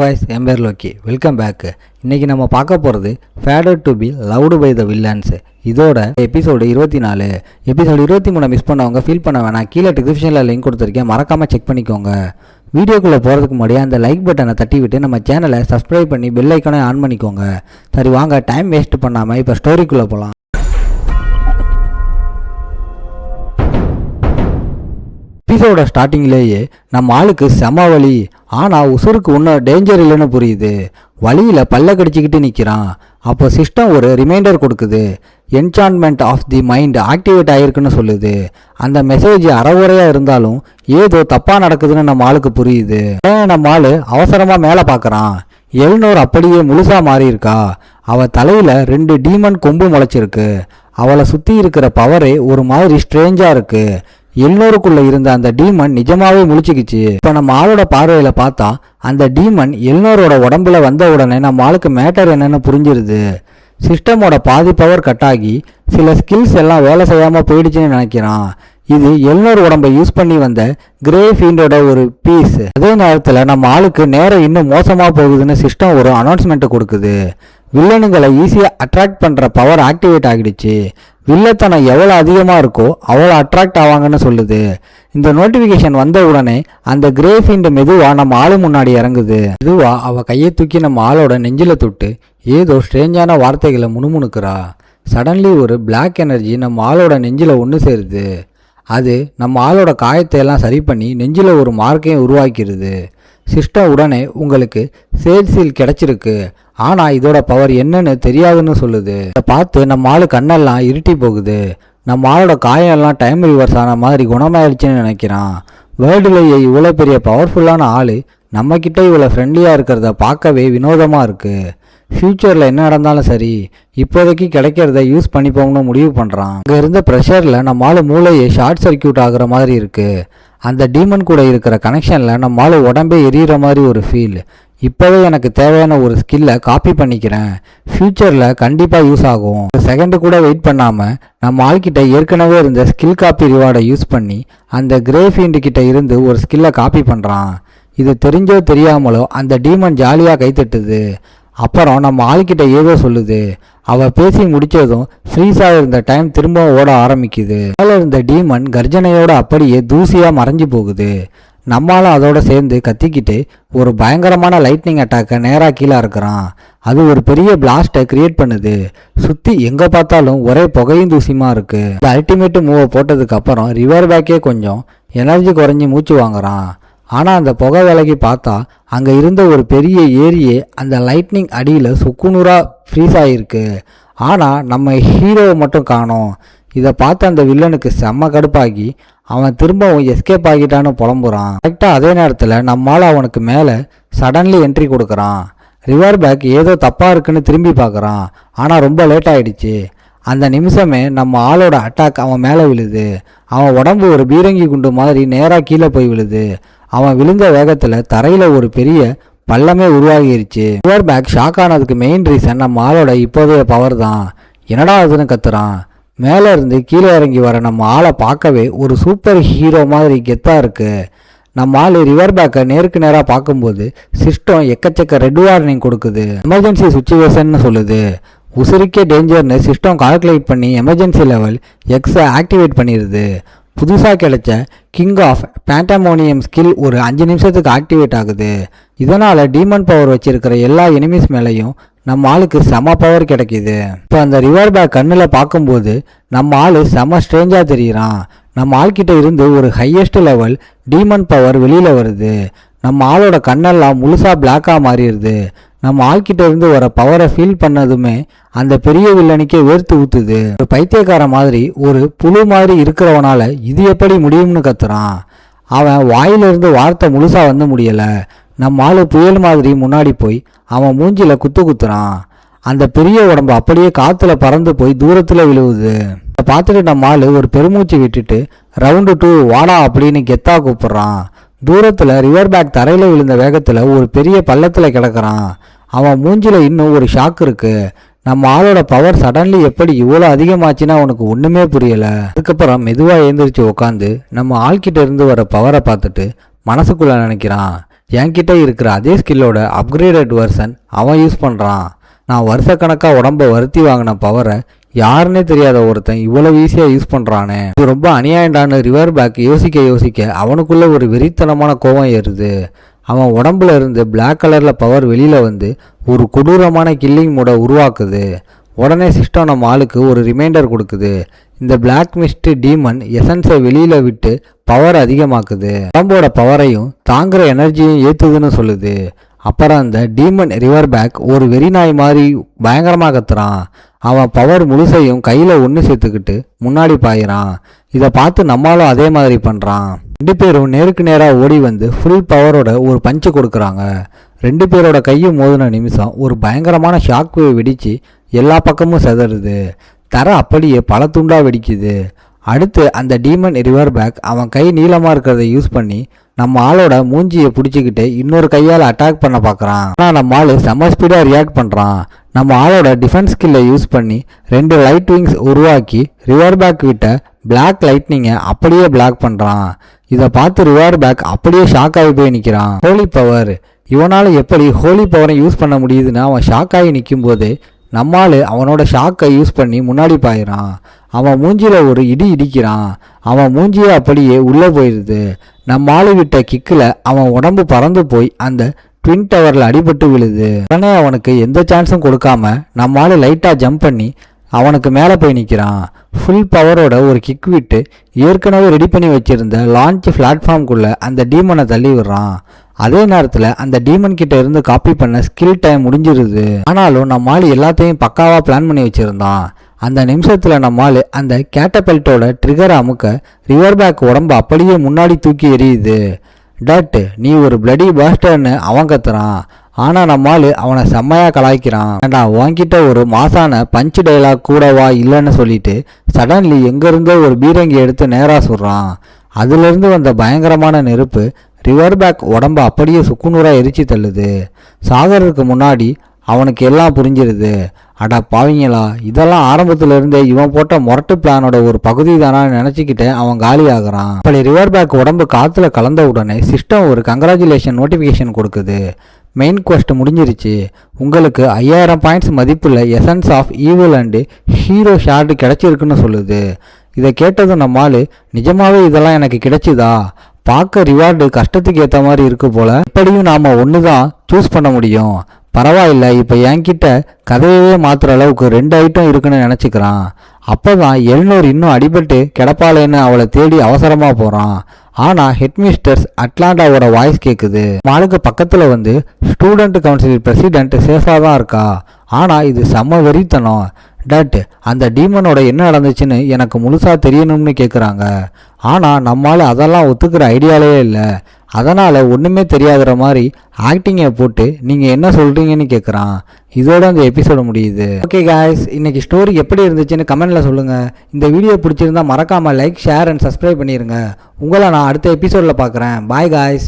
guys, என் பேர் Loki. Welcome back. இன்னைக்கு நம்ம பார்க்க போகிறது fated to be loved by the villains. இதோட எபிசோடு 24. எபிசோடு 23 மிஸ் பண்ணவங்க ஃபீல் பண்ண வேணாம். கீழே டிஸ்கிரிப்ஷனில் லிங்க் கொடுத்துருக்கேன், மறக்காமல் செக் பண்ணிக்கோங்க. வீடியோக்குள்ளே போகிறதுக்கு முன்னாடி அந்த லைக் பட்டனை தட்டி விட்டு நம்ம சேனலை சப்ஸ்கிரைப் பண்ணி பெல் ஐக்கானை ஆன் பண்ணிக்கோங்க. சரி வாங்க, டைம் வேஸ்ட் பண்ணாமல் இப்போ ஸ்டோரிக்குள்ளே போகலாம். எபிசோட ஸ்டார்டிங்லேயே நம்ம ஆளுக்கு செம வலி, ஆனால் உசுருக்கு ஒன்றும் டேஞ்சர் இல்லைன்னு புரியுது. வலியில் பல்ல கடிச்சிக்கிட்டு நிற்கிறான். அப்போ சிஸ்டம் ஒரு ரிமைண்டர் கொடுக்குது, enchantment of the mind activate ஆகிருக்குன்னு சொல்லுது. அந்த மெசேஜ் அறவுறையாக இருந்தாலும் ஏதோ தப்பாக நடக்குதுன்னு நம்ம ஆளுக்கு புரியுது. நம்ம ஆள் அவசரமாக மேலே பார்க்குறான். எல்னோர் அப்படியே முழுசாக மாறி இருக்கா. அவள் தலையில் 2 டீமன் கொம்பு முளைச்சிருக்கு. அவளை சுற்றி இருக்கிற பவரே ஒரு மாதிரி ஸ்ட்ரேஞ்சாக இருக்குது. எல்னோருக்குள்ள இருந்த அந்த டீமன் நிஜமாவே முழிச்சுக்கிச்சு. இப்ப நம்ம ஆளோட பார்வையில பார்த்தா அந்த டீமன் எல்னோரோட உடம்புல வந்த உடனே நம்ம ஆளுக்கு மேட்டர் என்னன்னு புரிஞ்சிருது. சிஸ்டமோட பாதி பவர் கட் ஆகி சில ஸ்கில்ஸ் எல்லாம் வேலை செய்யாம போயிடுச்சுன்னு நினைக்கிறான். இது எல்னோர் உடம்பை யூஸ் பண்ணி வந்த கிரே ஃபீண்டோட ஒரு பீஸ். அதே நேரத்தில் நம்ம ஆளுக்கு நேரம் இன்னும் மோசமாக போகுதுன்னு சிஸ்டம் ஒரு அனௌன்ஸ்மெண்ட் கொடுக்குது. வில்லனுங்களை ஈஸியாக அட்ராக்ட் பண்ணுற பவர் ஆக்டிவேட் ஆகிடுச்சு. வில்லத்தனம் எவ்வளோ அதிகமாக இருக்கோ அவ்வளோ அட்ராக்ட் ஆவாங்கன்னு சொல்லுது. இந்த நோட்டிஃபிகேஷன் வந்த உடனே அந்த கிரே ஃபீண்ட் மெதுவாக நம்ம ஆளு முன்னாடி இறங்குது. மெதுவாக அவள் கையை தூக்கி நம்ம ஆளோட நெஞ்சில் தொட்டு ஏதோ ஸ்ட்ரேஞ்சான வார்த்தைகளை முணுமுணுக்கிறா. சடன்லி ஒரு பிளாக் எனர்ஜி நம்ம ஆளோட நெஞ்சில் ஒன்று சேருது. அது நம்ம ஆளோட காயத்தை எல்லாம் சரி பண்ணி நெஞ்சில் ஒரு மார்க்கையும் உருவாக்கிடுது. சிஸ்டம் உடனே உங்களுக்கு சேல் சீல் கிடச்சிருக்கு, ஆனால் இதோட பவர் என்னன்னு தெரியாதுன்னு சொல்லுது. அதை பார்த்து நம்ம ஆளு கண்ணெல்லாம் இருட்டி போகுது. நம்ம ஆளோட காயம் எல்லாம் டைம் ரிவர்ஸ் ஆன மாதிரி குணமாயிடுச்சுன்னு நினைக்கிறான். வேர்ல்டுலேயே இவ்வளோ பெரிய பவர்ஃபுல்லான ஆள் நம்மக்கிட்ட இவ்வளோ ஃப்ரெண்ட்லியாக இருக்கிறத பார்க்கவே வினோதமாக இருக்குது. ஃப்யூச்சரில் என்ன நடந்தாலும் சரி, இப்போதைக்கு கிடைக்கிறத யூஸ் பண்ணிப்போம்னு முடிவு பண்ணுறான். அங்கே இருந்த ப்ரெஷரில் நம்ம ஆள் மூளையே ஷார்ட் சர்க்கியூட் ஆகுற மாதிரி இருக்குது. அந்த டீமன் கூட இருக்கிற கனெக்ஷனில் நம்ம ஆள் உடம்பே எரியிற மாதிரி ஒரு ஃபீல். இப்போவே எனக்கு தேவையான ஒரு ஸ்கில்லை காப்பி பண்ணிக்கிறேன், ஃப்யூச்சரில் கண்டிப்பாக யூஸ் ஆகும். ஒரு செகண்டு கூட வெயிட் பண்ணாமல் நம்ம ஆள்கிட்ட ஏற்கனவே இருந்த ஸ்கில் காப்பி ரிவார்டை யூஸ் பண்ணி அந்த கிரே ஃபீண்டு கிட்ட இருந்து ஒரு ஸ்கில்லை காப்பி பண்ணுறான். இது தெரிஞ்சோ தெரியாமலோ அந்த டீமன் ஜாலியாக கைத்தட்டுது. அப்புறம் நம்ம ஆள்கிட்ட ஏதோ சொல்லுது. அவள் பேசி முடித்ததும் ஃப்ரீஸாக இருந்த டைம் திரும்பவும் ஓட ஆரம்பிக்குது. மேலே இருந்த டீமன் கர்ஜனையோட அப்படியே தூசியாக மறைஞ்சு போகுது. நம்மளும் அதோட சேர்ந்து கத்திக்கிட்டு ஒரு பயங்கரமான லைட்னிங் அட்டாக்கை நேராக கீழே இருக்கிறான். அது ஒரு பெரிய பிளாஸ்ட்டை கிரியேட் பண்ணுது. சுற்றி எங்கே பார்த்தாலும் ஒரே புகையும் தூசியுமா இருக்குது. இந்த அல்டிமேட் மூவை போட்டதுக்கு அப்புறம் ரிவர் பேக்கே கொஞ்சம் எனர்ஜி குறைஞ்சி மூச்சு வாங்குறான். ஆனால் அந்த புகை விலகி பார்த்தா அங்கே இருந்த ஒரு பெரிய ஏரியே அந்த லைட்னிங் அடியில் சுக்குநூறாக ஃப்ரீஸ் ஆகிருக்கு. ஆனால் நம்ம ஹீரோவை மட்டும் காணோம். இதை பார்த்து அந்த வில்லனுக்கு செம்ம கடுப்பாகி அவன் திரும்பவும் எஸ்கேப் ஆகிட்டான்னு புலம்புறான். கரெக்டாக அதே நேரத்தில் நம்மளால் அவனுக்கு மேலே சடன்லி என்ட்ரி கொடுக்குறான். ரிவர் பேக் ஏதோ தப்பாக இருக்குன்னு திரும்பி பார்க்குறான். ஆனால் ரொம்ப லேட் ஆகிடுச்சு. அந்த நிமிஷமே நம்ம ஆளோட அட்டாக் அவன் மேலே விழுது. அவன் உடம்பு ஒரு பீரங்கி குண்டு மாதிரி நேராக கீழே போய் விழுது. அவன் விழுந்த வேகத்தில் தரையில் ஒரு பெரிய பள்ளமே உருவாகிருச்சு. ரிவர் பேக் ஷாக் ஆனதுக்கு மெயின் ரீசன் நம்ம ஆளோட இப்போதைய பவர் தான். என்னடா அதுன்னு கத்துறான். மேலே இருந்து கீழே இறங்கி வர நம்ம ஆளை பார்க்கவே ஒரு சூப்பர் ஹீரோ மாதிரி கெத்தாக இருக்குது. நம்ம ஆள் ரிவர் பேக்கை நேருக்கு நேராக பார்க்கும்போது சிஸ்டம் எக்கச்சக்க ரெட் வார்னிங் கொடுக்குது. எமர்ஜென்சி சுச்சுவேஷன்னு சொல்லுது. உசுரிக்கே டேஞ்சர்னு சிஸ்டம் கால்குலேட் பண்ணி எமர்ஜென்சி லெவல் எக்ஸை ஆக்டிவேட் பண்ணிடுது. புதுசாக கிடைச்ச கிங் ஆஃப் பேண்டமோனியம் ஸ்கில் ஒரு 5 நிமிஷத்துக்கு ஆக்டிவேட் ஆகுது. இதனால் டீமன் பவர் வச்சிருக்கிற எல்லா எனிமீஸ் மேலேயும் நம்ம ஆளுக்கு செம பவர் கிடைக்கிது. இப்போ அந்த ரிவர் பேக் கண்ணில் பார்க்கும்போது நம்ம ஆள் செம ஸ்ட்ரேஞ்சாக தெரிகிறான். நம்ம ஆள்கிட்ட இருந்து ஒரு ஹையஸ்ட் லெவல் டீமன் பவர் வெளியில் வருது. நம்ம ஆளோட கண்ணெல்லாம் முழுசாக பிளாக்காக மாறிடுது. நம்ம ஆள்கிட்ட இருந்து வர பவரை ஃபீல் பண்ணதுமே அந்த பெரிய வில்லனுக்கே வேர்த்து ஊத்துது. ஒரு பைத்தியக்கார மாதிரி ஒரு புழு மாதிரி இருக்கிறவனால இது எப்படி முடியும்னு கத்துறான். அவன் வாயிலிருந்து வார்த்தை முழுசா வந்து முடியலை. நம்ம ஆளு புயல் மாதிரி முன்னாடி போய் அவன் மூஞ்சில குத்துறான். அந்த பெரிய உடம்பு அப்படியே காத்துல பறந்து போய் தூரத்தில் விழுவுது. அதை பார்த்துட்டு நம்ம ஆளு ஒரு பெருமூச்சு விட்டுட்டு ரவுண்டு 2 வாடா அப்படின்னு கெத்தா கூப்பிடுறான். தூரத்தில் ரிவர் பேக் தரையில் விழுந்த வேகத்தில் ஒரு பெரிய பள்ளத்தில் கிடக்கிறான். அவன் மூஞ்சில இன்னும் ஒரு ஷாக் இருக்கு. நம்ம ஆளோட பவர் சடன்லி எப்படி இவ்வளோ அதிகமாச்சுன்னா அவனுக்கு ஒன்றுமே புரியலை. அதுக்கப்புறம் மெதுவாக எழுந்திரிச்சு உட்காந்து நம்ம ஆள்கிட்ட இருந்து வர பவரை பார்த்துட்டு மனசுக்குள்ளே நினைக்கிறான், என்கிட்ட இருக்கிற அதே ஸ்கில்லோட அப்கிரேடட் வெர்ஷன் அவன் யூஸ் பண்ணுறான். நான் வருஷக்கணக்காக உடம்ப வருத்தி வாங்கின பவரை யாருன்னே தெரியாத ஒருத்தன் இவ்வளவு ஈஸியாக யூஸ் பண்ணுறானே, இது ரொம்ப அநியாயண்டான்னு ரிவர் பேக் யோசிக்க அவனுக்குள்ள ஒரு வெறித்தனமான கோபம் ஏறுது. அவன் உடம்புல இருந்து பிளாக் கலரில் பவர் வெளியில் வந்து ஒரு கொடூரமான கில்லிங் மோட உருவாக்குது. உடனே சிஸ்டம் நம்ம ஆளுக்கு ஒரு ரிமைண்டர் கொடுக்குது. இந்த பிளாக் மிஸ்ட் டீமன் எசன்ஸை வெளியில் விட்டு பவர் அதிகமாக்குது, உடம்போட பவரையும் தாங்குற எனர்ஜியும் ஏற்றுதுன்னு சொல்லுது. அப்புறம் அந்த டீமன் ரிவர் பேக் ஒரு வெறிநாய் மாதிரி பயங்கரமாக கத்துறான். அவன் பவர் முழுசையும் கையில் ஒன்று சேர்த்துக்கிட்டு முன்னாடி பாயிறான். இதை பார்த்து நம்மளும் அதே மாதிரி பண்ணுறான். 2 பேரும் நேருக்கு நேராக ஓடி வந்து ஃபுல் பவரோட ஒரு பஞ்சு கொடுக்குறாங்க. 2 பேரோட கையும் மோதின நிமிஷம் ஒரு பயங்கரமான ஷாக் வேவ் வெடித்து எல்லா பக்கமும் செதறுது. தர அப்படியே பல துண்டாக வெடிக்குது. அடுத்து அந்த டீமன் ரிவர் பேக் அவன் கை நீளமாக இருக்கிறத யூஸ் பண்ணி நம்ம ஆளோட மூஞ்சியை பிடிச்சிக்கிட்டு இன்னொரு கையால் அட்டாக் பண்ண பார்க்குறான். ஆனால் நம்ம ஆள் செம்ம ஸ்பீடாக ரியாக்ட் பண்ணுறான். நம்ம ஆளோட டிஃபென்ஸ் ஸ்கில்லை யூஸ் பண்ணி 2 லைட் விங்ஸ் உருவாக்கி ரிவர் பேக் விட்ட பிளாக் லைட்னிங்கை அப்படியே பிளாக் பண்ணுறான். இதை பார்த்து ரிவர் பேக் அப்படியே ஷாக் ஆகி போய் நிற்கிறான். ஹோலி பவர், இவனால் எப்படி ஹோலி பவரை யூஸ் பண்ண முடியுதுன்னு அவன் ஷாக் ஆகி நிற்கும் போது நம்மால் அவனோட ஷாக்கை யூஸ் பண்ணி முன்னாடி பாயிறான். அவன் மூஞ்சியில் ஒரு இடி இடிக்கிறான். அவன் மூஞ்சியே அப்படியே உள்ளே போயிடுது. நம்ம ஆளு விட்ட கிக்கில் அவன் உடம்பு பறந்து போய் அந்த ட்வின் டவரில் அடிபட்டு விழுது. உடனே அவனுக்கு எந்த சான்ஸும் கொடுக்காம நம்ம ஆளு லைட்டாக ஜம்ப் பண்ணி அவனுக்கு மேலே போய் நிற்கிறான். ஃபுல் பவரோட ஒரு கிக் விட்டு ஏற்கனவே ரெடி பண்ணி வச்சிருந்த லான்ச் பிளாட்ஃபார்ம்குள்ளே அந்த டீமனை தள்ளி விடுறான். அதே நேரத்தில் அந்த டீமன் கிட்ட இருந்து காப்பி பண்ண ஸ்கில் டைம் முடிஞ்சிருது. ஆனாலும் நம்ம ஆள் எல்லாத்தையும் பக்காவாக பிளான் பண்ணி வச்சுருந்தான். அந்த நிமிஷத்தில் நம்ம ஆள் அந்த கேட்டபெல்ட்டோட ட்ரிகரை அமுக்க ரிவர் பேக் உடம்பு அப்படியே முன்னாடி தூக்கி எறியுது. டட், நீ ஒரு பிளடி பாஸ்டர்னு அவன் கத்துறான். ஆனால் நம்ம ஆள் அவனை செம்மையாக கலாய்க்கிறான். ஏண்டா உன்கிட்ட ஒரு மாசான பஞ்சு டைலாக் கூடவா இல்லைன்னு சொல்லிட்டு சடன்லி எங்கேருந்தோ ஒரு பீரங்கி எடுத்து நேராக சொல்கிறான். அதுலேருந்து வந்த பயங்கரமான நெருப்பு ரிவர் பேக் உடம்பை அப்படியே சுக்குநூறாக எரிச்சு தள்ளுது. சாகருக்கு முன்னாடி அவனுக்கு எல்லாம் புரிஞ்சிருது. அடா பாவிங்களா, இதெல்லாம் ஆரம்பத்துல இருந்தே இவன் போட்ட மொரட்டு பிளானோட ஒரு பகுதி தானான்னு நினச்சிக்கிட்டே அவன் காலி ஆகுறான். அப்படி ரிவர் பேக் உடம்பு காற்றுல கலந்த உடனே சிஸ்டம் ஒரு கங்க்ராச்சுலேஷன் நோட்டிஃபிகேஷன் கொடுக்குது. மெயின் குவெஸ்ட் முடிஞ்சிருச்சு, உங்களுக்கு 5000 பாயிண்ட்ஸ் மதிப்புள்ள essence of evil and hero shard கிடைச்சிருக்குன்னு சொல்லுது. இதை கேட்டதும் நம்மால் நிஜமாவே இதெல்லாம் எனக்கு கிடைச்சிதா, பார்க்க ரிவார்டு கஷ்டத்துக்கு ஏற்ற மாதிரி இருக்கு போல, எப்படியும் நாம் ஒன்று தான் சூஸ் பண்ண முடியும், பரவாயில்ல இப்போ என்கிட்ட கதையவே மாற்றுற அளவுக்கு 2 ஐட்டம் இருக்குன்னு நினச்சிக்கிறான். அப்போ தான் எல்னோர் இன்னும் அடிபட்டு கிடப்பாளேன்னு அவளை தேடி அவசரமாக போகிறான். ஆனால் ஹெட்மிஸ்டர்ஸ் அட்லாண்டாவோட வாய்ஸ் கேட்குது. மாளுக்கு பக்கத்தில் வந்து ஸ்டூடெண்ட் கவுன்சில் பிரசிடென்ட் சேஃபாக தான் இருக்கா, ஆனால் இது செம்ம வெறித்தனம். டட், அந்த டீமனோட என்ன நடந்துச்சுன்னு எனக்கு முழுசாக தெரியணும்னு கேட்குறாங்க. ஆனால் நம்மளால் அதெல்லாம் ஒத்துக்கிற ஐடியாலே இல்லை. அதனால் ஒன்றுமே தெரியாதுற மாதிரி ஆக்டிங்கை போட்டு நீங்கள் என்ன சொல்கிறீங்கன்னு கேட்குறான். இதோட அந்த எபிசோடு முடியுது. ஓகே காய்ஸ், இன்றைக்கி ஸ்டோரி எப்படி இருந்துச்சுன்னு கமெண்டில் சொல்லுங்கள். இந்த வீடியோ பிடிச்சிருந்தா மறக்காமல் லைக், ஷேர் அண்ட் சப்ஸ்கிரைப் பண்ணிடுங்க. உங்களை நான் அடுத்த எபிசோடில் பார்க்குறேன். Bye guys.